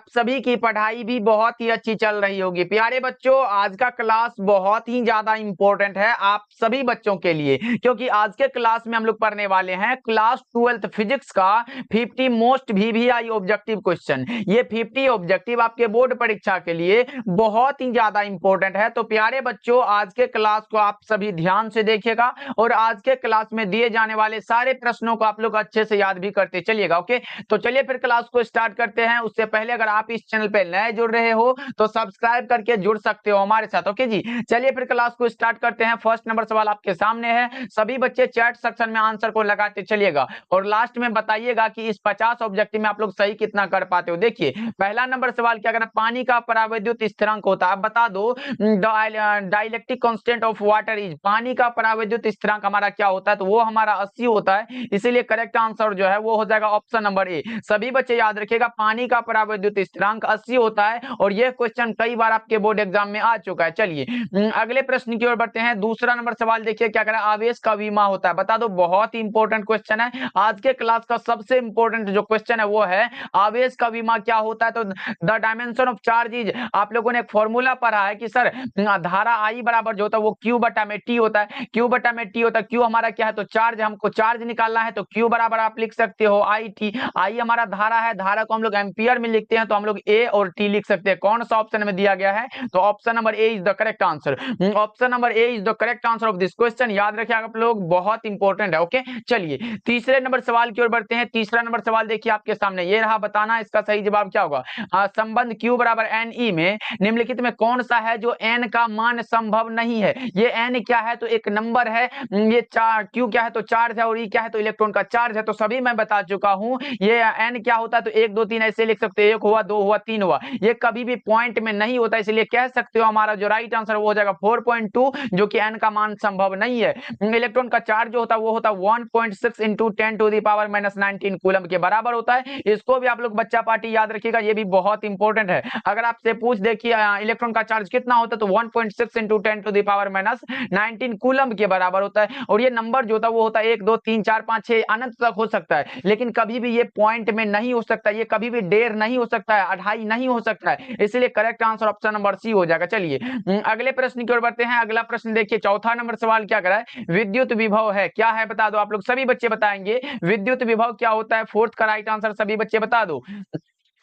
सभी की पढ़ाई भी बहुत ही अच्छी चल रही होगी। प्यारे बच्चों, आज का क्लास बहुत ही ज्यादा इंपॉर्टेंट है आप सभी बच्चों के लिए, क्योंकि आज के क्लास में हम लोग पढ़ने वाले हैं क्लास 12th फिजिक्स का 50 मोस्ट वीवीआई ऑब्जेक्टिव क्वेश्चन। ये 50 ऑब्जेक्टिव आपके बोर्ड परीक्षा के लिए बहुत ही ज्यादा इंपॉर्टेंट है। तो प्यारे बच्चों, आज के क्लास को आप सभी ध्यान से देखिएगा और आज के क्लास में दिए जाने वाले सारे प्रश्नों को आप लोग अच्छे से याद भी करते चलिएगा। ओके, तो चलिए फिर क्लास को स्टार्ट करते हैं। उससे पहले अगर आप इस चैनल पे नए जुड़ रहे हो तो सब्सक्राइब करके जुड़ सकते हो हमारे साथ। ओके जी, चलिए फिर क्लास को स्टार्ट करते हैं। फर्स्ट नंबर सवाल आपके सामने है, सभी बच्चे चैट सेक्शन में आंसर को लगाते चलिएगा और लास्ट में बताइएगा कि इस 50 ऑब्जेक्टिव में आप लोग सही कितना कर पाते हो। देखिए पहला नंबर सवाल क्या करना, पानी का परावैद्युत स्थिरांक होता है, आप बता दो dielectric constant of water is, पानी का परावैद्युत स्थिरांक हमारा क्या होता है, तो वो हमारा 80 होता है। इसीलिए करेक्ट आंसर जो है वो हो जाएगा ऑप्शन नंबर ए। सभी बच्चे याद रखिएगा, पानी का परावैद्युत स्थिरांक 80 होता है और यह क्वेश्चन कई बार आपके बोर्ड एग्जाम में आ चुका है। चलिए अगले प्रश्न की ओर बढ़ते हैं। दूसरा नंबर सवाल देखिए क्या करें, आवेश का विमा होता है, बता दो। बहुत ही इंपॉर्टेंट क्वेश्चन है, आज के क्लास का सबसे इंपॉर्टेंट जो क्वेश्चन है वो है आवेश का विमा क्या होता है। तो the dimension of charge is, आप लोगों ने एक फॉर्मूला पढ़ा है कि सर धारा आई बराबर जो होता है वो क्यू बटा में टी होता है, क्यू बटा में टी होता है। क्यू हमारा क्या है, तो चार्ज, हमको चार्ज निकालना है तो क्यू बराबर आप लिख सकते हो आई टी। आई हमारा धारा है, धारा को हम लोग एम्पियर में लिखते हैं तो हम लोग ए और टी लिख सकते हैं। कौन सा ऑप्शन में दिया गया है, तो option number A is the correct answer. Option number A is the correct answer of this question, याद रखिए आप लोग, बहुत इंपॉर्टेंट है। ओके, चलिए तीसरे नंबर सवाल की ओर बढ़ते हैं। तीसरा नंबर सवाल देखिए आपके सामने, ये रहा, बताना इसका सही जवाब क्या होगा। संबंध क्यू बराबर एन ई में निम्नलिखित में कौन सा है जो एन का मान संभव नहीं है। ये एन क्या है, तो एक नंबर है, ये क्यू क्या है, तो चार्ज है, और ई क्या है, तो इलेक्ट्रॉन का चार्ज है। तो सभी मैं बता चुका हूं। ये एन क्या होता है, तो 1 2 3 ऐसे लिख सकते हो, 1 हुआ, 2 हुआ, 3 हुआ। ये कभी भी पॉइंट में नहीं होता, इसलिए कह सकते हो हमारा जो राइट आंसर वो हो जाएगा 4.2, जो कि एन का मान संभव नहीं है। इलेक्ट्रॉन का चार्ज जो होता है वो होता है 1.6 into 10 to the power -19 coulomb के बराबर होता है। इसको भी आप लोग बच्चा पार्टी याद रखिएगा, ये भी बहुत इंपॉर्टेंट है। अगर आपसे पूछ देखिए इलेक्ट्रॉन का चार्ज कितना होता है, तो 1.6 into 10 to the power -19 coulomb के बराबर होता है। और ये नंबर जो होता है वो होता है 1 2 3 4 5 6 अनंत तक हो सकता है, लेकिन कभी भी ये पॉइंट में नहीं हो सकता, ये कभी भी डेढ़ नहीं हो सकता है, अढ़ाई नहीं हो सकता है। इसलिए correct answer option number C हो जाएगा। चलिए अगले प्रश्न की ओर बढ़ते हैं। अगला प्रश्न देखिए, चौथा नंबर सवाल क्या कर रहा है, विद्युत विभव है, क्या है बता दो। आप लोग सभी बच्चे बताएंगे विद्युत विभव क्या होता है। फोर्थ का राइट आंसर सभी बच्चे बता दो।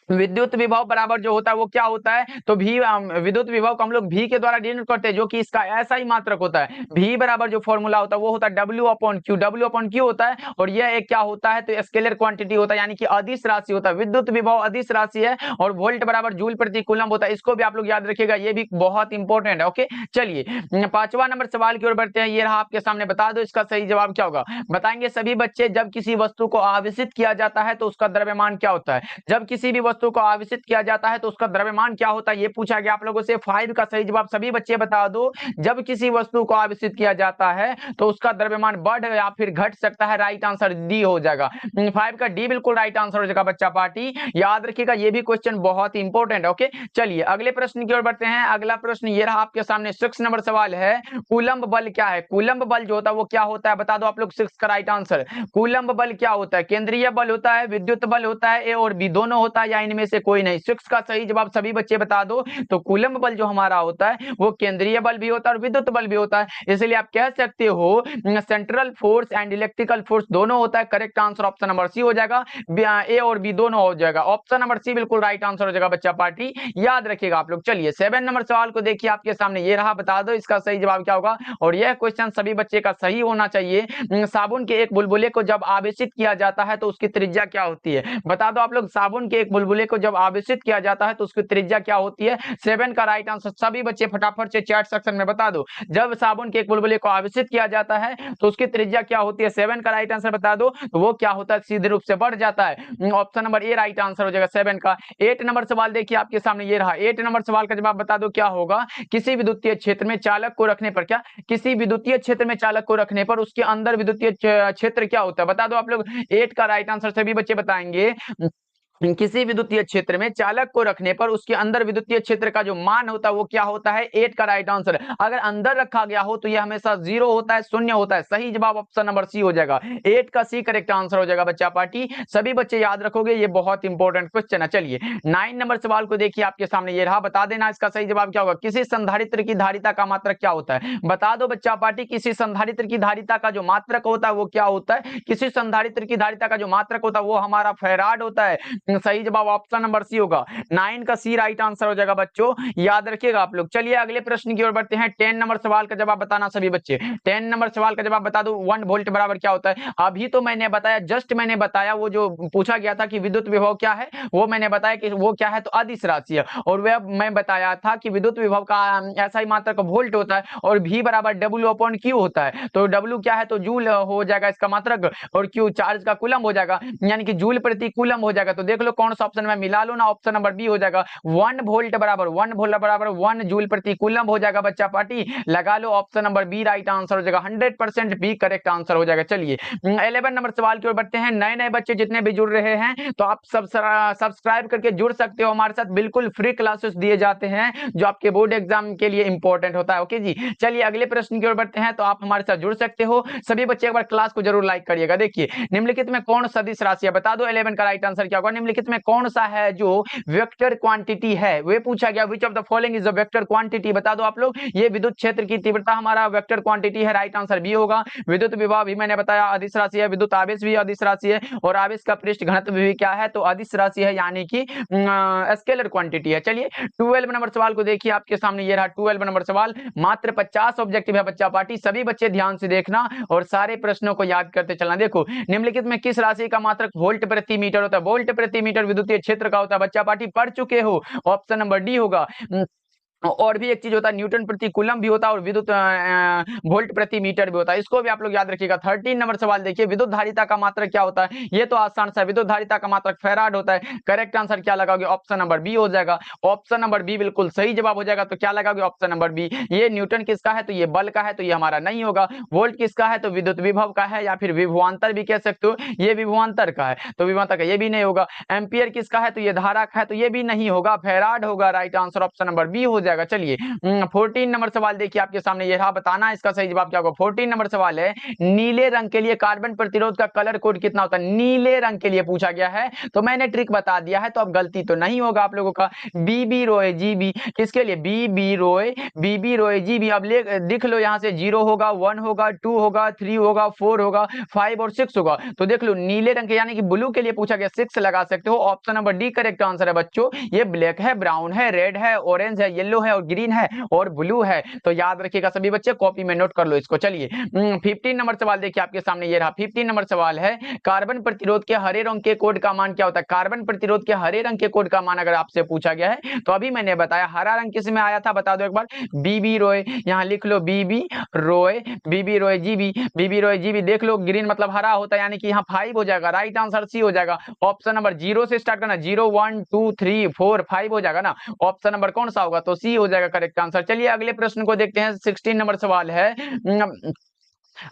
विद्युत विभव बराबर जो होता है वो क्या होता है, तो भी विद्युत विभव को हम लोग भी के द्वारा डिनोट करते हैं, जो कि इसका ऐसा ही मात्रक होता है। भी बराबर जो फॉर्मूला होता है वो होता है W upon Q, W upon Q होता है। और यह एक क्या होता है, तो स्केलर क्वांटिटी होता है, यानी कि अदिश राशि होता है। विद्युत विभव अदिश राशि है और वोल्ट बराबर जूल प्रति कूलम होता है। इसको भी आप लोग याद रखिएगा, ये भी बहुत इंपॉर्टेंट है। ओके, चलिए पांचवा नंबर सवाल की ओर बढ़ते हैं। ये रहा आपके सामने, बता दो इसका सही जवाब क्या होगा। बताएंगे सभी बच्चे, जब किसी वस्तु को आवेशित किया जाता है तो उसका द्रव्यमान क्या होता है। जब किसी भी वस्तु को आवेशित किया जाता है तो उसका द्रव्यमान क्या होता है, ये पूछा गया आप लोगों से। 5 का सही जवाब सभी बच्चे बता दो। जब किसी वस्तु को आवेशित किया जाता है तो उसका द्रव्यमान बढ़ या फिर घट सकता है। राइट आंसर डी हो जाएगा। 5 का डी बिल्कुल राइट आंसर हो जाएगा बच्चा पार्टी, याद रखिएगा, ये भी क्वेश्चन बहुत इंपॉर्टेंट है। ओके, चलिए अगले प्रश्न की ओर बढ़ते हैं। अगला प्रश्न ये रहा आपके सामने, 6 नंबर सवाल है, कूलम्ब बल क्या है। कूलम्ब बल जो होता है वो क्या होता है, बता दो आप लोग। 6 का राइट आंसर, कूलम्ब बल क्या होता है, केंद्रीय बल होता है, विद्युत बल होता है, ए और बी दोनों होता है, या इनमें से कोई नहीं। 6 का सही जवाब सभी बच्चे बता दो। तो कूलम्ब बल जो हमारा होता है वो केंद्रीय बल भी होता है और विद्युत बल भी होता है। इसलिए आप कह सकते हो central force and electrical force दोनों होता है। Correct answer option number C हो जाएगा, ए और बी दोनों हो जाएगा। ऑप्शन नंबर सी बिल्कुल राइट आंसर हो जाएगा बच्चा पार्टी, याद रखिएगा आप लोग। चलिए 7 नंबर सवाल को देखिए आपके सामने, ये रहा, बता दो इसका सही जवाब क्या होगा। और यह क्वेश्चन सभी बच्चे का सही होना चाहिए। साबुन के एक बुलबुले को जब आवेशित किया जाता है तो उसकी त्रिज्या क्या होती है, बता दो आप लोग। साबुन के एक बुलबुले को जब आवेशित किया जाता है तो उसकी त्रिज्या क्या होती है। 7 का राइट आंसर सभी बच्चे फटाफट से चैट सेक्शन में बता दो। जब साबुन के एक बुलबुले को आवेशित किया जाता है तो उसकी त्रिज्या क्या होती है। 7 का राइट आंसर बता दो, तो वो क्या होता है, सीधे रूप से बढ़ जाता है। Option number A right answer हो जाएगा 7 का। 8 नंबर सवाल देखिए आपके सामने, ये रहा। 8 नंबर सवाल का जवाब बता दो क्या होगा। किसी विद्युतीय क्षेत्र में चालक को रखने पर, क्या किसी विद्युतीय क्षेत्र में चालक को रखने पर उसके अंदर विद्युतीय क्षेत्र क्या होता है, बता दो आप लोग। 8 का राइट आंसर सभी बच्चे बताएंगे किसी विद्युतीय क्षेत्र में चालक को रखने पर उसके अंदर विद्युतीय क्षेत्र का जो मान होता है वो क्या होता है? 8 का राइट आंसर। अगर अंदर रखा गया हो तो ये हमेशा 0 होता है, शून्य होता है। सही जवाब ऑप्शन नंबर सी हो जाएगा। 8 का सी करेक्ट आंसर हो जाएगा बच्चा पार्टी। सभी बच्चे याद रखोगे, ये बहुत इंपॉर्टेंट क्वेश्चन है। चलिए 9 नंबर सवाल को देखिए आपके सामने ये रहा, बता देना इसका सही जवाब क्या होगा। किसी संधारित्र की धारिता का मात्रक क्या होता है? बता दो बच्चा पार्टी, किसी संधारित्र की धारिता का जो मात्रक होता है वो क्या होता है? किसी संधारित्र की धारिता का जो मात्रक होता है वो हमारा फैराड होता है। सही जवाब ऑप्शन नंबर सी होगा। 9 का सी राइट आंसर हो जाएगा बच्चों, याद रखिएगा आप लोग। चलिए अगले प्रश्न की ओर बढ़ते हैं। 10 नंबर सवाल का जवाब बताना सभी बच्चे। 10 नंबर सवाल का जवाब बता दो। 1 वोल्ट बराबर क्या होता है? अभी तो मैंने बताया, जस्ट मैंने बताया, वो जो पूछा गया था कि विद्युत विभव क्या है, वो मैंने बताया कि वो क्या है, तो अदिश राशि है। और वह मैं बताया था कि विद्युत विभव का ऐसा ही मात्रक वोल्ट होता है और V बराबर W/Q होता है। तो W क्या है, तो जूल हो जाएगा इसका मात्रक, और Q चार्ज का कूलम हो जाएगा, यानी कि जूल प्रति कूलम हो जाएगा। तो देख लो कौन सा ऑप्शन में मिला लो ना, ऑप्शन नंबर बी हो जाएगा। 1 वोल्ट बराबर 1 जूल प्रति कूलम हो जाएगा बच्चा पार्टी। लगा लो option number B right answer हो जाएगा। 100% बी करेक्ट आंसर हो जाएगा। चलिए 11 नंबर सवाल की ओर बढ़ते हैं। नए नए बच्चे जितने भी जुड़ रहे हैं तो आप सब सब्सक्राइब करके जुड़ सकते हो हमारे साथ। बिल्कुल फ्री क्लासेस दिए जाते हैं जो आपके बोर्ड एग्जाम के लिए इंपॉर्टेंट होता है। ओके जी, चलिए अगले प्रश्न की ओर बढ़ते हैं। तो आप हमारे साथ जुड़ सकते हो। सभी बच्चे एक बार क्लास को जरूर लाइक करिएगा। देखिए निम्नलिखित में कौन सदिश राशि है? बता दो 11 का राइट आंसर क्या होगा। निम्नलिखित में कौन सा है जो वेक्टर क्वांटिटी है? वे पूछा गया, which of the following is a vector quantity? बता दो आप लोग। ये विद्युत क्षेत्र की तीव्रता हमारा वेक्टर क्वांटिटी है, राइट आंसर बी होगा। विद्युत विभव भी मैंने बताया अदिश राशि है, विद्युत आवेश भी अदिश राशि है, और आवेश का पृष्ठ घनत्व भी क्या है, तो अदिश राशि है, यानी कि स्केलर क्वांटिटी है। चलिए 12 नंबर सवाल को देखिए आपके सामने, ये रहा 12 नंबर सवाल। मात्र 50 ऑब्जेक्टिव है बच्चा पार्टी। सभी बच्चे ध्यान से देखना और सारे प्रश्नों को याद करते चलना। देखो निम्नलिखित में किस राशि का मात्रक वोल्ट प्रति मीटर होता है? वोल्ट प्रति मीटर विद्युतीय क्षेत्र का होता है बच्चा पार्टी, पढ़ चुके हो। ऑप्शन नंबर डी होगा। और भी एक चीज होता है, न्यूटन प्रति कूलम भी होता है और विद्युत वोल्ट प्रति मीटर भी होता है। इसको भी आप लोग याद रखिएगा। 13 नंबर सवाल देखिए, विद्युत धारिता का मात्रक क्या होता है? ये तो आसान सा, विद्युत धारिता का मात्रक फैराड होता है। करेक्ट आंसर क्या लगाओगे? ऑप्शन नंबर बी हो जाएगा। ऑप्शन नंबर बी बिल्कुल सही जवाब हो जाएगा। तो क्या लगाओगे? Option number B. ये न्यूटन किसका है? तो ये बल का है, तो ये हमारा नहीं होगा। वोल्ट किसका है? तो विद्युत विभव का है, या फिर विभवांतर भी कह सकते हो, ये विभवांतर का है, तो विभवांतर का ये भी नहीं होगा। एम्पियर किसका है? तो ये धारा का है, तो ये भी नहीं होगा। फैराड होगा, right answer option number B हो जाएगा। चलिए 14 नंबर सवाल देखिए आपके सामने, ये रहा, बताना इसका सही जवाब क्या होगा। 14 नंबर सवाल है, नीले रंग के लिए कार्बन प्रतिरोध का कलर कोड कितना होता है? नीले रंग के लिए पूछा गया है, तो मैंने ट्रिक बता दिया है, तो अब गलती तो नहीं होगा आप लोगों का। बीबी रोय जीबी किसके लिए? बीबी रोय जीबी। अब दिख लो यहाँ से, 0 होगा, 1 होगा, 2 होगा, 3 होगा, 4 होगा, 5 और 6 होगा। तो देख लो नीले रंग के यानी कि ब्लू के लिए पूछा गया, 6 लगा सकते हो। Option number D correct answer है बच्चों। ये ब्लैक है, ब्राउन है, रेड है, ऑरेंज है, येलो है और ग्रीन है और ब्लू है। तो याद रखिएगा सभी बच्चे, कॉपी में नोट कर लो इसको। चलिए 15 नंबर सवाल देखिए आपके सामने, ये रहा 15 नंबर सवाल है, कार्बन प्रतिरोध के हरे रंग के कोड का मान क्या होता है? कार्बन प्रतिरोध के हरे रंग के कोड का मान अगर आपसे पूछा गया है, तो अभी मैंने बताया हरा रंग किस में आया था, बता दो एक बार। बीबी रोय, यहाँ लिख लो बीबी रोय जीबी। देख लो ग्रीन मतलब हरा होता है, यानी कि यहाँ 5 हो जाएगा, राइट आंसर सी हो जाएगा। ऑप्शन नंबर 0 से स्टार्ट करना, 0 1 2 3 4 5 हो जाएगा ना। ऑप्शन नंबर कौन सा होगा? तो सी हो जाएगा करेक्ट आंसर। चलिए अगले प्रश्न को देखते हैं। 16 नंबर सवाल है,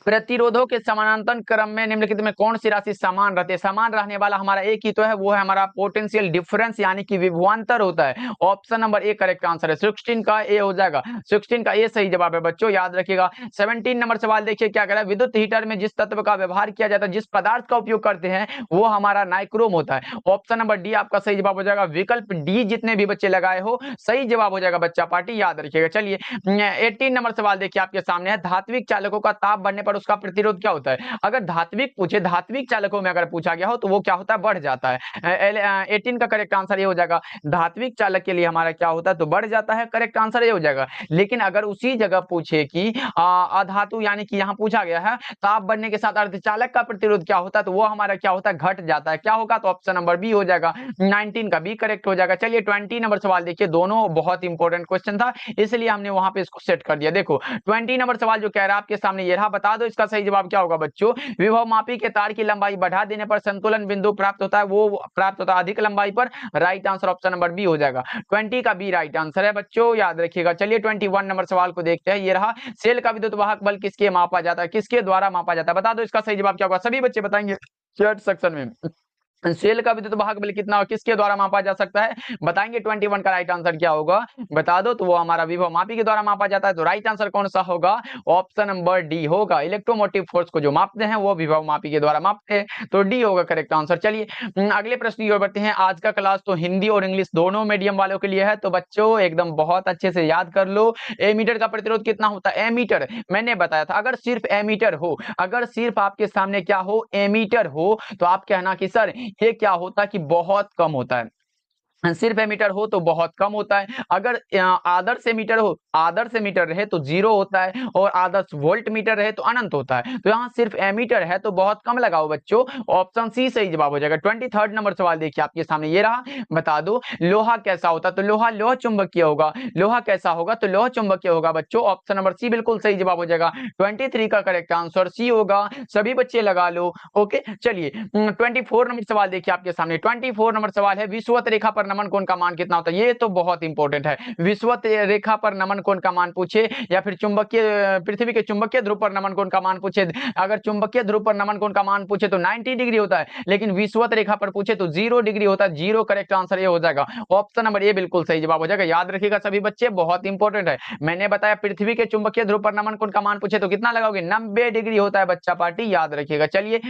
प्रतिरोधों के समानांतर क्रम में निम्नलिखित में कौन सी राशि समान रहती है? समान रहने वाला हमारा एक ही तो है, वो है हमारा पोटेंशियल डिफरेंस, यानी कि विभवांतर होता है। Option number A correct answer है। 16 का ए हो जाएगा। 16 का ए सही जवाब है बच्चों, याद रखिएगा। 17 नंबर सवाल देखिए क्या कह रहा है, विद्युत हीटर में जिस तत्व का व्यवहार किया जाता है, जिस पदार्थ का उपयोग करते हैं, वो हमारा नाइक्रोम होता है। ऑप्शन नंबर डी आपका सही जवाब हो जाएगा। विकल्प डी जितने भी बच्चे लगाए हो सही जवाब हो जाएगा बच्चा पार्टी, याद रखिएगा। चलिए 18 नंबर सवाल देखिए आपके सामने है, धात्विक चालकों का ताप बढ़ने पर उसका प्रतिरोध क्या होता है? अगर धात्विक पूछे, धात्विक चालकों में अगर पूछा गया हो तो वो क्या होता है? बढ़ जाता है। 18 का करेक्ट आंसर ये हो जाएगा। धात्विक चालक के लिए हमारा क्या होता है? तो बढ़ जाता है, करेक्ट आंसर ये हो जाएगा। लेकिन अगर उसी जगह पूछे कि अधातु, यानी कि यहाँ पूछा गया है ताप बढ़ने के साथ अर्धचालक का प्रतिरोध क्या होता है, तो वो हमारा क्या होता है? घट जाता है। क्या होगा? तो ऑप्शन नंबर बी हो जाएगा। 19 का बी करेक्ट हो जाएगा। चलिए 20 नंबर सवाल देखिए, दोनों बहुत इंपॉर्टेंट क्वेश्चन था, इसलिए हमने वहां पे इसको सेट कर दिया। देखो 20 नंबर सवाल जो कह रहा है आपके सामने, ये रहा, बता दो इसका सही जवाब क्या होगा बच्चों। विभव मापी के तार की लंबाई बढ़ा देने पर संतुलन बिंदु प्राप्त होता है, वो प्राप्त होता है अधिक लंबाई पर, right answer option number B हो जाएगा। 20 का बी राइट आंसर है बच्चों, याद रखिएगा। चलिए 21 नंबर सवाल को देखते हैं, ये रहा, सेल का विद्युत वाहक बल किसके मापा जाता है? किसके द्वारा मापा जाता है? बता दो इसका सही जवाब क्या होगा। सभी बच्चे बताएंगे चैट सेक्शन में। सेल का विद्युत वाहक बल कितना किसके द्वारा मापा जा सकता है? बताएंगे 21 का राइट आंसर क्या होगा, बता दो। तो वो हमारा विभव मापी के द्वारा मापा जाता है। तो राइट आंसर कौन सा होगा? ऑप्शन नंबर डी होगा। इलेक्ट्रोमोटिव फोर्स को जो मापते हैं वो विभव मापी के द्वारा मापते हैं, तो डी होगा करेक्ट आंसर। चलिए अगले प्रश्न की ओर बढ़ते हैं। आज का क्लास तो हिंदी और इंग्लिश दोनों मीडियम वालों के लिए है, तो बच्चों एकदम बहुत अच्छे से याद कर लो। एमीटर का प्रतिरोध कितना होता है? एमीटर मैंने बताया था, अगर सिर्फ एमीटर हो, अगर सिर्फ आपके सामने क्या हो? एमीटर हो, तो आप कहना कि सर ये क्या होता है कि बहुत कम होता है। सिर्फ एमीटर हो तो बहुत कम होता है। अगर आदर्श एमीटर हो, आदर्श एमीटर रहे तो 0 होता है, और आदर्श वोल्ट मीटर रहे तो अनंत होता है। तो यहाँ सिर्फ एमीटर है तो बहुत कम लगाओ बच्चों। ऑप्शन सी सही जवाब हो जाएगा। 23 नंबर सवाल देखिए आपके सामने ये रहा। बता दो लोहा कैसा होता है? तो लोहा लोह चुंबकीय होगा। लोहा कैसा होगा? तो लोह चुंबकीय होगा बच्चों। ऑप्शन नंबर सी बिल्कुल सही जवाब हो जाएगा। 23 का करेक्ट आंसर सी होगा। सभी बच्चे लगा लो। ओके चलिए 24 नंबर सवाल देखिए आपके सामने। 24 नंबर सवाल है, विषुवत रेखा पर नमन कोण का मान कितना होता है? ये तो बहुत इंपॉर्टेंट है। विषुवत रेखा पर नमन कोण का मान पूछे, या फिर चुंबकीय पृथ्वी के चुंबकीय ध्रुव पर नमन कोण का मान पूछे। अगर चुंबकीय ध्रुव पर नमन कोण का मान पूछे तो 90 डिग्री होता है, लेकिन विषुवत रेखा पर पूछे तो 0 डिग्री होता है। 0 करेक्ट आंसर ये हो जाएगा। ऑप्शन नंबर ए बिल्कुल सही जवाब हो जाएगा। याद रखिएगा सभी बच्चे, बहुत इंपॉर्टेंट है। मैंने बताया पृथ्वी के चुंबकीय ध्रुव पर नमन कोण का मान पूछे तो कितना लगाओगे? 90 डिग्री होता है बच्चा पार्टी, याद रखिएगा। चलिए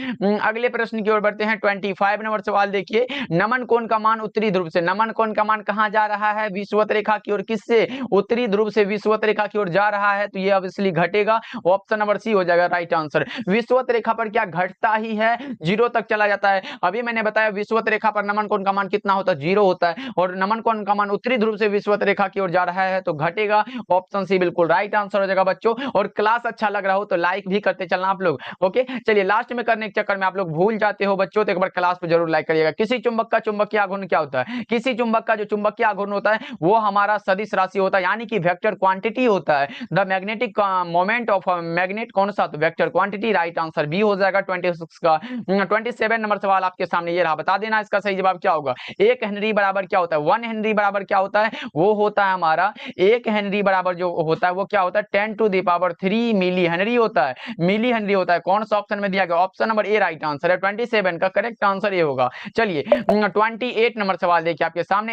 अगले प्रश्न की ओर बढ़ते हैं। 25 नंबर सवाल देखिए। नमन कोण का मान उत्तरी ध्रुव से, नमन कोण का मान कहां जा रहा है? विषुवत रेखा की ओर। किससे? उत्तरी ध्रुव से विषुवत रेखा की ओर जा रहा है, तो ये ऑब्वियसली घटेगा। ऑप्शन नंबर सी हो जाएगा राइट आंसर। विषुवत रेखा पर क्या घटता ही है? 0 तक चला जाता है। अभी मैंने बताया विषुवत रेखा पर नमन कोण का मान कितना होता है? 0 होता है। और नमन कोण का मान उत्तरी ध्रुव से विषुवत रेखा की ओर जा रहा है तो घटेगा। ऑप्शन सी बिल्कुल राइट आंसर हो जाएगा बच्चों। और क्लास अच्छा लग रहा हो तो लाइक भी करते चलना आप लोग। ओके चलिए लास्ट में करने के चक्कर में आप लोग भूल जाते हो बच्चों, तो एक बार क्लास पे जरूर लाइक करिएगा। किसी चुंबक का चुंबकीय आघूर्ण क्या होता है? किसी चुंबक का जो चुंबकीय आघूर्ण होता है वो हमारा सदिश राशि होता है, यानी कि वेक्टर क्वांटिटी होता है। The magnetic moment of magnet कौन सा? तो vector quantity. Right answer B हो जाएगा 26 का। 27 नंबर सवाल आपके सामने ये रहा। बता देना इसका सही जवाब क्या होगा। 1 हेनरी बराबर क्या होता है? 1 हेनरी बराबर क्या होता है? वो होता है हमारा 1 हेनरी बराबर जो होता है वो क्या होता है? 10⁻³ मिली हेनरी होता है। मिली हेनरी होता है। कौन सा ऑप्शन में दिया गया? Option number A right answer है। 27 का करेक्ट आंसर ये होगा। चलिए 28 नंबर सवाल देखिए आपके सामने।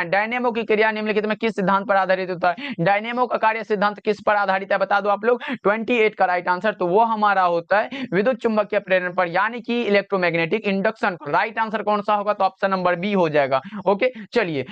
डायनेमो की क्रिया निम्नलिखित में किस सिद्धांत पर आधारित होता है? डायनेमो का कार्य सिद्धांत किस पर आधारित है? बता दो आप लोग। 28 का राइट आंसर तो वो हमारा होता है विद्युत चुंबकीय प्रेरण पर, यानी कि इलेक्ट्रोमैग्नेटिक इंडक्शन पर। राइट आंसर कौन सा होगा? तो ऑप्शन नंबर बी हो जाएगा। ओके चलिए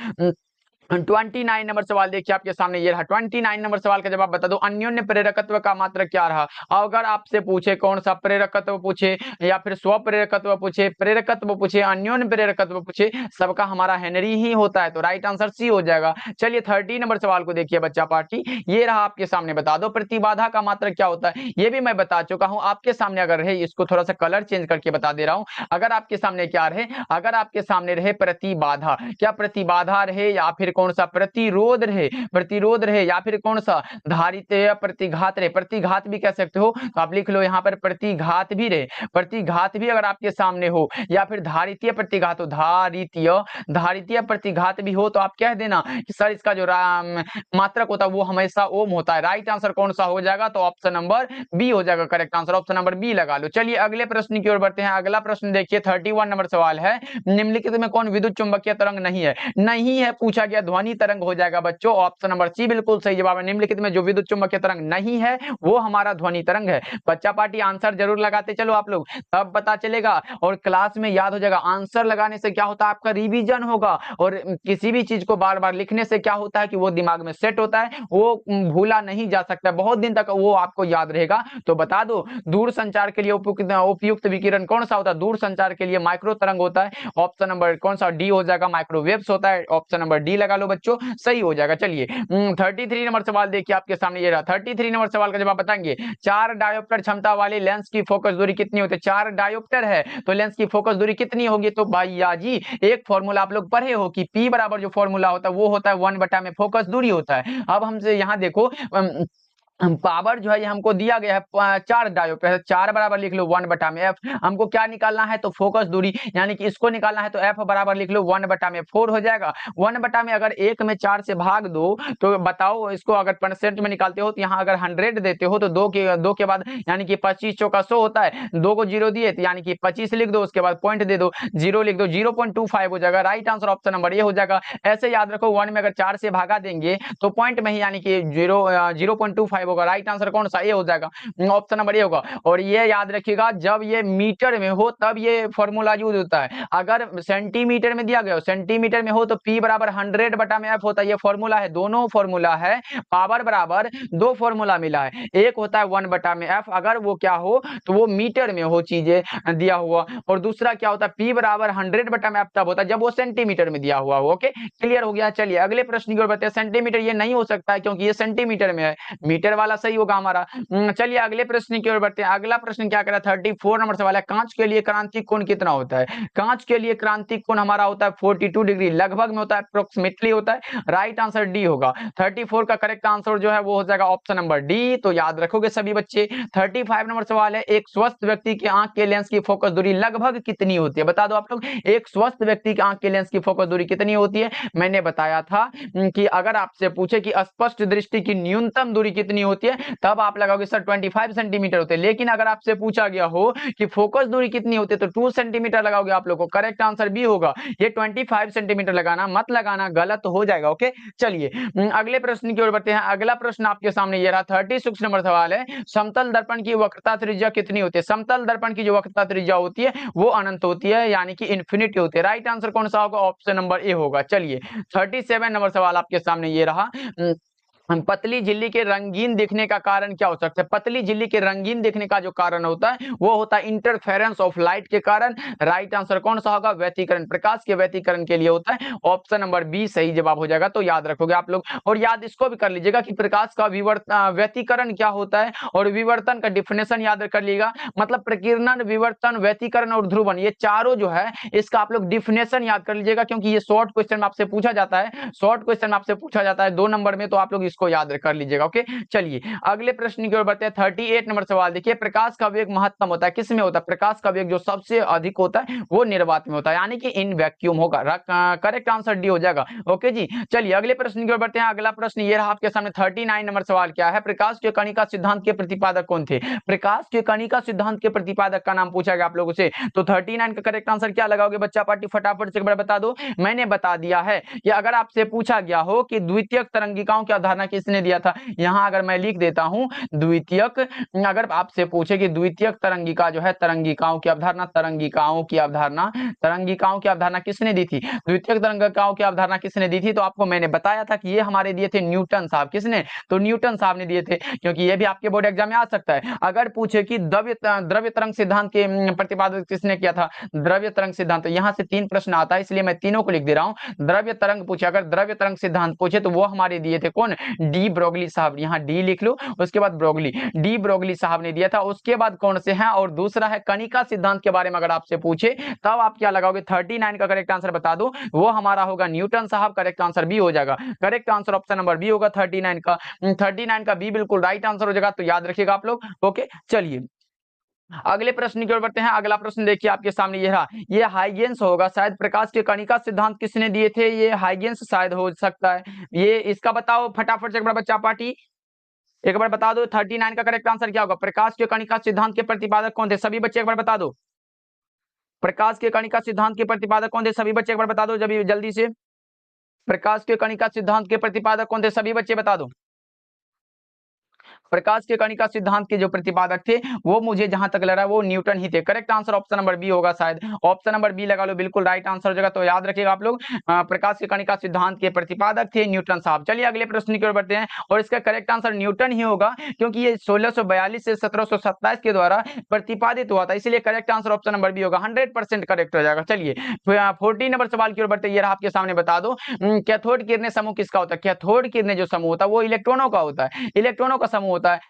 29 नंबर सवाल देखिए आपके सामने ये रहा। 29 नंबर सवाल का जवाब बता दो। अन्योन्य प्रेरकत्व का मात्रक क्या रहा? अगर आपसे पूछे कौन सा प्रेरकत्व पूछे, या फिर स्व प्रेरकत्व पूछे, प्रेरकत्व पूछे, अन्योन्य प्रेरकत्व पूछे, सबका हमारा हेनरी ही होता है। तो राइट आंसर सी हो जाएगा। चलिए 30 नंबर सवाल को देखिए बच्चा पार्टी, ये रहा आपके सामने। बता दो प्रतिबाधा का मात्रक क्या होता है? ये भी मैं बता चुका हूं आपके सामने। अगर रहे, इसको थोड़ा सा कलर चेंज करके बता दे रहा हूं। अगर आपके सामने क्या रहे? अगर आपके सामने रहे प्रतिबाधा, क्या प्रतिबाधा रहे, या फिर कौन सा प्रतिरोध रहे, प्रतिरोध रहे, या फिर कौन सा धारित्य प्रतिघात रहे। प्रतिघात भी कह सकते हो, तो आप लिख लो यहाँ पर प्रतिघात भी रहे। प्रतिघात भी अगर आपके सामने हो, या फिर धारितीय प्रतिघात हो, धारितीय प्रतिघात भी हो, तो आप कह देना कि सर इसका जो मात्रक होता है वो हमेशा ओम होता है। राइट आंसर कौन सा हो जाएगा? तो ऑप्शन नंबर बी हो जाएगा correct answer. Option number B लगा लो। चलिए अगले प्रश्न की ओर बढ़ते हैं। अगला प्रश्न देखिए 31 नंबर सवाल है। निम्नलिखित में कौन विद्युत चुंबकीय तरंग नहीं है? नहीं है पूछा गया, ध्वनि तरंग हो जाएगा बच्चों। ऑप्शन नंबर सी बिल्कुल सही जवाब है। निम्नलिखित में जो विद्युत चुंबकीय तरंग नहीं है वो हमारा ध्वनि तरंग है। बच्चा पार्टी आंसर जरूर लगाते चलो आप लोग, तब पता चलेगा और क्लास में याद हो जाएगा। आंसर लगाने से क्या होता है? आपका रिवीजन होगा, और किसी भी चीज को बार बार लिखने से क्या होता है कि वो दिमाग में सेट होता है, वो भूला नहीं जा सकता, बहुत दिन तक वो आपको याद रहेगा। तो बता दो दूर संचार के लिए उपयुक्त विकिरण कौन सा होता है? दूर संचार के लिए माइक्रो तरंग होता है। ऑप्शन नंबर कौन सा? डी हो जाएगा। माइक्रोवेव्स होता है। ऑप्शन नंबर डी लगा लो बच्चों, सही हो जाएगा। चलिए 33 नंबर सवाल देखिए आपके सामने ये रहा। 33 नंबर सवाल का जवाब बताएंगे। 4 डायोप्टर क्षमता वाले लेंस की फोकस दूरी कितनी होती है? 4 डायोप्टर है तो लेंस की फोकस दूरी कितनी होगी? तो भैया जी एक फॉर्मूला आप लोग पढ़े हो कि P बराबर जो फॉर्मूला होता है वो होता है 1 बटा में फोकस दूरी होता है। अब हमसे यहाँ देखो पावर जो है ये हमको दिया गया है 4 डायोप्टर, 4 बराबर लिख लो 1/f। हमको क्या निकालना है तो फोकस दूरी, यानी कि इसको निकालना है तो f बराबर लिख लो 1/4 हो जाएगा। 1 में अगर 1 में 4 से भाग दो तो बताओ इसको अगर परसेंट में निकालते हो तो यहाँ अगर 100 देते हो तो 2 के बाद यानी कि 25 चौका 100 होता है, 2 को 0 दिए तो यानी कि 25 लिख दो, उसके बाद पॉइंट दे दो, 0 लिख दो, 0.25 हो जाएगा। राइट आंसर ऑप्शन नंबर ये हो जाएगा। ऐसे याद रखो 1 में अगर 4 से भागा देंगे तो पॉइंट में ही यानी कि 0.25 होगा। राइट आंसर कौन सा, ये हो जाएगा, ऑप्शन नंबर ए होगा। और ये याद रखिएगा जब ये मीटर में हो तब ये फॉर्मूला यूज होता है। अगर सेंटीमीटर में दिया गया हो, सेंटीमीटर में हो तो P बराबर 100/f होता है। ये फॉर्मूला है, दोनों फॉर्मूला है। पावर बराबर 2 फॉर्मूला मिला है, एक होता है 1/f अगर वो क्या हो तो वो मीटर में हो चीजें दिया हुआ, और दूसरा क्या होता है P बराबर 100/f तब होता है जब वो सेंटीमीटर में दिया हुआ हो। ओके, क्लियर हो गया। चलिए अगले प्रश्न की ओर बढ़ते हैं। सेंटीमीटर ये नहीं हो सकता है क्योंकि ये सेंटीमीटर में है, मीटर वाला सही होगा हमारा। चलिए अगले प्रश्न की ओर बढ़ते हैं। अगला प्रश्न क्या करा, 34 नंबर सवाल है। कांच के लिए क्रांतिक कोण कितना होता है? कांच के लिए क्रांतिक कोण हमारा होता है 42 डिग्री, लगभग में होता है, अप्रोक्सीमेटली होता है। राइट आंसर डी होगा। 34 का करेक्ट आंसर जो है वो हो जाएगा ऑप्शन नंबर डी। तो याद रखोगे सभी बच्चे। 35 नंबर सवाल है। एक स्वस्थ व्यक्ति की आंख के लेंस की फोकस दूरी लगभग कितनी होती है? बता दो आप लोग, एक स्वस्थ व्यक्ति की आंख के लेंस की फोकस दूरी कितनी होती है? मैंने बताया था कि अगर आपसे पूछे कि स्पष्ट दृष्टि की न्यूनतम दूरी कितनी होती है तब आप लगाओगे सर 25 सेंटीमीटर होते हैं। लेकिन अगर आपसे पूछा गया हो कि फोकस दूरी कितनी होती है तो 2 सेंटीमीटर लगाओगे आप लोग को। करेक्ट आंसर बी होगा। ये 25 सेंटीमीटर लगाना मत लगाना, गलत हो जाएगा। ओके, चलिए अगले प्रश्न की ओर बढ़ते हैं। अगला प्रश्न आपके सामने ये रहा, 36 नंबर सवाल है। समतल दर्पण की वक्रता त्रिज्या कितनी होती है? समतल दर्पण की जो वक्रता त्रिज्या होती है वो अनंत होती है, यानी कि इन्फिनिटी होती है। राइट आंसर कौन सा होगा? ऑप्शन नंबर ए होगा। चलिए 37 नंबर सवाल आपके सामने ये रहा। पतली झिल्ली के रंगीन दिखने का कारण क्या हो सकता है? पतली झिल्ली के रंगीन दिखने का जो कारण होता है वो होता है इंटरफेरेंस ऑफ लाइट के कारण। राइट आंसर कौन सा होगा? व्यतिकरण, प्रकाश के व्यतिकरण के लिए होता है। ऑप्शन नंबर बी सही जवाब हो जाएगा। तो याद रखोगे आप लोग, और याद इसको भी कर लीजिएगा कि प्रकाश का व्यतिकरण क्या होता है और विवर्तन का डिफिनेशन याद कर लीजिएगा। मतलब प्रकीर्णन, विवर्तन, व्यतिकरण और ध्रुवन, ये चारों जो है इसका आप लोग डिफिनेशन याद कर लीजिएगा, क्योंकि ये शॉर्ट क्वेश्चन में आपसे पूछा जाता है। शॉर्ट क्वेश्चन आपसे पूछा जाता है 2 नंबर में, तो आप लोग इसको याद कर लीजिएगा। ओके, चलिए अगले प्रश्न की ओर बढ़ते हैं। 38 नंबर सवाल देखिए, प्रकाश का वेग महत्तम होता है, किसमें होता है? प्रकाश का वेग जो सबसे अधिक होता है वो निर्वात में होता है, यानी कि इन वैक्यूम होगा। करेक्ट आंसर डी हो जाएगा। ओके जी, चलिए अगले प्रश्न की ओर बढ़ते हैं। अगला प्रश्न ये रहा आपके सामने। 39 नंबर सवाल क्या है? प्रकाश के कणिका सिद्धांत के प्रतिपादक कौन थे? प्रकाश के कणिका सिद्धांत के प्रतिपादक का नाम पूछा गया आप लोगों से, तो 39 का करेक्ट आंसर क्या लगाओगे बच्चा पार्टी? फटाफट से एक बार बता दो। मैंने बता दिया है कि अगर आपसे पूछा गया हो कि द्वितीयक तरंगिकाओं की अवधारणा किसने दिया था, यहां अगर मैं लिख देता हूं द्वितीयक, अगर आपसे पूछे कि द्वितीयक तरंगिका जो है, तरंगिकाओं की अवधारणा, तरंगिकाओं की अवधारणा, तरंगिकाओं की अवधारणा किसने दी थी? द्वितीयक तरंगिकाओं की अवधारणा किसने दी थी? तो आपको मैंने बताया था कि ये हमारे दिए थे न्यूटन साहब। किसने? तो न्यूटन साहब ने दिए थे, क्योंकि ये भी आपके बोर्ड एग्जाम में आ सकता है। अगर पूछे कि द्रव्य तरंग सिद्धांत के प्रतिपादक किसने किया था? द्रव्य तरंग सिद्धांत, तो यहां से 3 प्रश्न आता है, इसलिए मैं तीनों को लिख दे रहा हूं। द्रव्य तरंग पूछे, अगर द्रव्य तरंग सिद्धांत पूछे तो वो हमारे दिए थे कौन? डी ब्रोगली साहब। यहाँ डी लिख लो, उसके बाद ब्रोगली, डी ब्रोगली साहब ने दिया था। उसके बाद कौन से हैं? और दूसरा है कणिका सिद्धांत के बारे में अगर आपसे पूछे तब आप क्या लगाओगे? 39 का करेक्ट आंसर बता दो, वो हमारा होगा न्यूटन साहब। करेक्ट आंसर बी हो जाएगा। Correct answer option number B होगा 39 का। 39 का बी बिल्कुल राइट आंसर हो जाएगा, तो याद रखिएगा आप लोग। ओके, चलिए अगले प्रश्न की ओर बढ़ते हैं। अगला प्रश्न देखिए आपके सामने ये रहा, ये हाइगेंस होगा शायद। प्रकाश के कणिका सिद्धांत किसने दिए थे? ये हाइगेंस शायद हो सकता है। ये इसका बताओ फटाफट से एक बार बच्चा पार्टी, एक बार बता दो 39 का करेक्ट आंसर क्या होगा? प्रकाश के कणिका सिद्धांत के प्रतिपादक कौन थे? सभी बच्चे एक बार बता दो। प्रकाश के कणिका सिद्धांत के प्रतिपादक कौन थे? सभी बच्चे एक बार बता दो जब जल्दी से। प्रकाश के कणिका सिद्धांत के प्रतिपादक कौन थे? सभी बच्चे बता दो। प्रकाश के कणिका सिद्धांत के जो प्रतिपादक थे वो मुझे जहां तक लग रहा है वो न्यूटन ही थे। Correct answer option number B होगा शायद। ऑप्शन नंबर बी लगा लो, बिल्कुल राइट आंसर हो जाएगा। तो याद रखिएगा आप लोग, प्रकाश के कणिका सिद्धांत के प्रतिपादक थे न्यूटन साहब। चलिए अगले प्रश्न की ओर बढ़ते हैं, और इसका करेक्ट आंसर न्यूटन ही होगा, क्योंकि ये 1642 से 1727 के द्वारा प्रतिपादित हुआ था, इसलिए correct answer option number B होगा। 100% करेक्ट हो जाएगा। चलिए 14 नंबर सवाल की ओर बढ़ते हैं। ये आपके सामने बता दो, कैथोड किरणें समूह किसका होता है? कैथोड किरणें जो समूह होता है वो इलेक्ट्रॉनों का होता है। इलेक्ट्रॉनों का समूह होता है?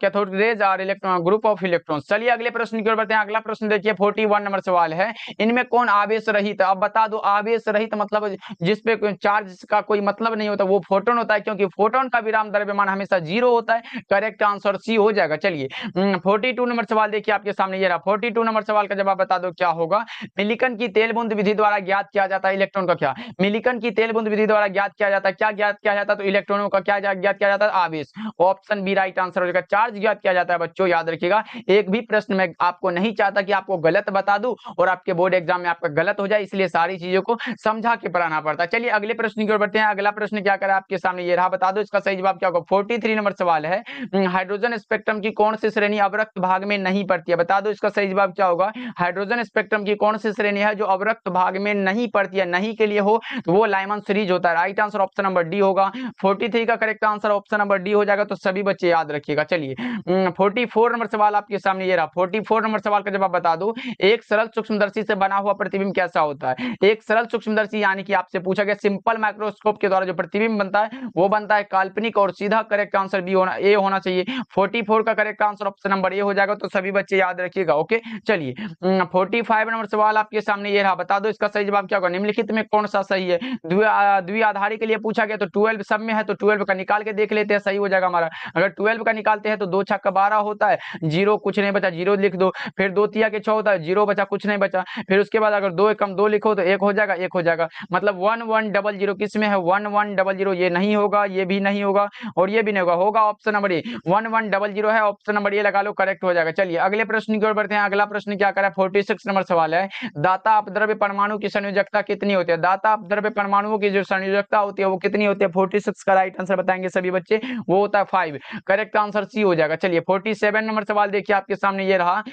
कैथोड रेज और इलेक्ट्रॉन, ग्रुप ऑफ इलेक्ट्रॉन्स। चलिए अगले प्रश्न की ओर बढ़ते हैं। अगला प्रश्न देखिए 41 नंबर सवाल है, इनमें कौन आवेश रहित? अब बता दो, आवेश रहित मतलब जिसपे चार्ज का कोई मतलब नहीं होता, वो फोटोन होता है, क्योंकि फोटोन का विराम द्रव्यमान हमेशा 0 होता है। करेक्ट आंसर सी हो जाएगा। चलिए 42 नंबर सवाल देखिए आपके सामने ये रहा। 42 नंबर सवाल का जवाब बता दो क्या होगा? मिलिकन की तेल बूंद विधि द्वारा ज्ञात किया जाता है इलेक्ट्रॉन का क्या? मिलिकन की तेल बूंद विधि द्वारा ज्ञात किया जाता है, क्या ज्ञात किया जाता है? तो इलेक्ट्रॉनों का क्या ज्ञात किया जाता है? आवेश। ऑप्शन बी राइट आंसर हो जाएगा। चार्ज ज्ञात किया जाता है बच्चों, याद रखिएगा। एक भी प्रश्न में आपको नहीं चाहता कि आपको गलत बता दूं और आपके बोर्ड एग्जाम में आपका गलत हो जाए, इसलिए सारी चीजों को समझा के पढ़ाना पड़ता है। चलिए अगले प्रश्न की ओर बढ़ते हैं। अगला प्रश्न क्या करा आपके सामने ये रहा, बता दो इसका सही जवाब क्या होगा? 43 नंबर सवाल है, हाइड्रोजन स्पेक्ट्रम की कौन सी श्रेणी अवरक्त भाग में नहीं पड़ती है? बता दो इसका सही जवाब क्या होगा? हाइड्रोजन स्पेक्ट्रम की कौन सी श्रेणी है जो अवरक्त भाग में नहीं पड़ती है? नहीं के लिए हो तो वो लाइमन सीरीज होता है। Right answer option number D होगा। 43 का correct answer option number D हो जाएगा, तो सभी बच्चे याद रखिएगा। चलिए 44 नंबर सवाल आपके सामने ये रहा। 44 नंबर सवाल का जवाब बता दो, एक सरल सूक्ष्मदर्शी से बना हुआ प्रतिबिंब कैसा होता है? एक सरल सूक्ष्मदर्शी यानी कि आपसे पूछा गया सिंपल माइक्रोस्कोप के द्वारा जो प्रतिबिंब बनता है वो बनता है काल्पनिक और सीधा। करेक्ट आंसर बी होना, ए होना चाहिए। 44 का correct answer option number A हो जाएगा, तो सभी बच्चे याद रखिएगा। ओके चलिए 45 नंबर सवाल आपके सामने ये रहा, बता दो इसका सही जवाब क्या होगा? निम्नलिखित में कौन सा सही है? द्विआधारी के लिए पूछा गया, तो 12 सब में है, तो 12 का निकाल के देख लेते हैं, सही हो जाएगा हमारा। अगर 12 का निकालते हैं तो 2 छक्का 12 होता है, 0 कुछ नहीं बचा, 0 लिख दो। फिर 2 तिया के 6 होता है, 0 बचा, कुछ नहीं बचा। फिर उसके बाद अगर 2 एकम 2 लिखो तो 1 हो जाएगा, 1 हो जाएगा। मतलब 1100 किस में है? 1100, ये नहीं होगा, ये भी नहीं होगा और ये भी नहीं होगा, होगा ऑप्शन नंबर ए। 1100 है, ऑप्शन नंबर ए लगा लो, करेक्ट हो जाएगा। चलिए अगले प्रश्न की ओर बढ़ते हैं। अगला प्रश्न क्या करा? 46 नंबर सवाल है, दाता अपद्रव्य परमाणु की संयोजकता कितनी होती है? दाता अपद्रव्य परमाणुओं की जो संयोजकता होती है वो कितनी होती है? 46 का राइट आंसर बताएंगे सभी बच्चे, वो होता है 5। करेक्ट आंसर सी हो जाएगा। चलिए 47 नंबर सवाल देखिए आपके सामने ये रहा,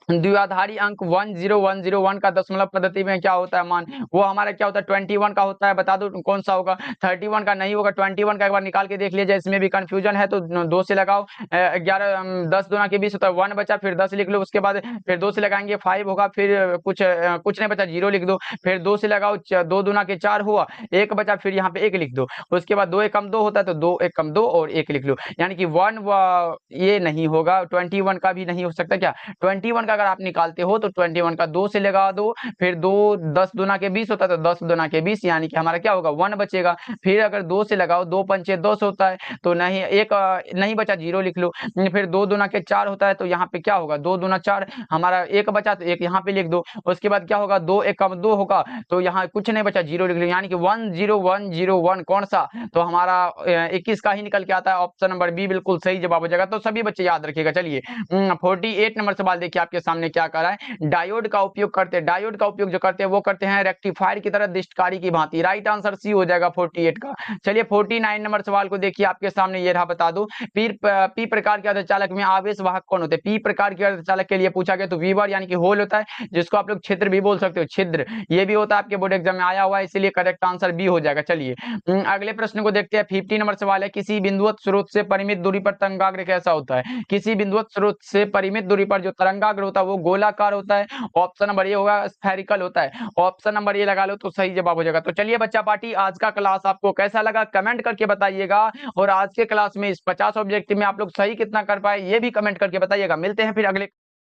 द्विआधारी अंक 10101 का दशमलव पद्धति में क्या होता है मान? वो हमारा क्या होता है? 21 का होता है। बता दो कौन सा होगा? 31 का नहीं होगा, 21 का एक बार निकाल के देख लीजिए, इसमें भी कंफ्यूजन है तो 2 से लगाओ। 11 10 दूना के 20 होता है, 1 बचा, फिर 10 लिख लो। उसके बाद फिर 2 से लगाएंगे 5 होगा, फिर कुछ नहीं बचा, 0 लिख दो। फिर 2 से लगाओ, 2 दूना के 4 हुआ, 1 बचा, फिर यहाँ पे 1 लिख दो। उसके बाद 2 एकम 2 होता है, तो 2 एकम 2 और 1 लिख लो, यानी कि 1 ये नहीं होगा। 21 का भी नहीं हो सकता क्या? 21 का अगर आप निकालते हो तो 21 का 2 से लगा दो, फिर 2 10 दूना के 20 होता है, तो 10 दूना के 20 यानी कि हमारा क्या होगा? 1 बचेगा। फिर अगर 2 से लगाओ, 2 पंचे 10 होता है, तो नहीं, 1 नहीं बचा, 0 लिख लो। फिर 2 दूना के 4 होता है, तो यहाँ पे क्या होगा? 2 दूना 4, हमारा 1 बचा तो 1 यहाँ पे लिख दो। उसके बाद क्या होगा? 2 एकम 2 होगा, तो यहाँ कुछ नहीं बचा, 0 लिख लो, यानी कि 10101 कौन सा? तो हमारा 21 का ही निकल के आता है। ऑप्शन नंबर बी बिल्कुल सही जवाब हो जाएगा, तो सभी बच्चे याद रखिएगा। चलिए 48 नंबर सवाल देखिए आपके सामने क्या कर रहा है, डायोड का उपयोग करते हैं। डायोड का उपयोग जो करते हैं वो करते हैं रेक्टिफायर की तरह दिष्टकारी की भांति। राइट आंसर सी हो जाएगा 48 का। चलिए 49 नंबर सवाल को देखिए आपके सामने ये रहा, बता दो पी प्रकार के अर्धचालक में आवेश वाहक कौन होते हैं? पी प्रकार के अर्धचालक के लिए पूछा गया, तो वीवर यानी कि होल होता है, जिसको आप लोग छिद्र भी बोल सकते हो, छिद्र ये भी होता है, आपके बोर्ड एग्जाम में आया हुआ है, इसलिए करेक्ट आंसर बी हो जाएगा। चलिए अगले प्रश्न को देखते हैं। 50 नंबर सवाल है, किसी बिंदुवत स्रोत से परिमित दूरी पर तरंगाग्र कैसा होता है? किसी बिंदुवत स्रोत से परिमित दूरी पर जो तरंगाग्र होता है वो गोलाकार होता है। ऑप्शन नंबर ये होगा, स्फेरिकल होता है। ऑप्शन नंबर ये लगा लो, तो सही जवाब हो जाएगा। तो चलिए बच्चा पार्टी, आज का क्लास आपको कैसा लगा कमेंट करके बताइएगा, और आज के क्लास में इस 50 ऑब्जेक्टिव में आप लोग सही कितना कर पाए ये भी कमेंट करके बताइएगा। मिलते हैं फिर अगले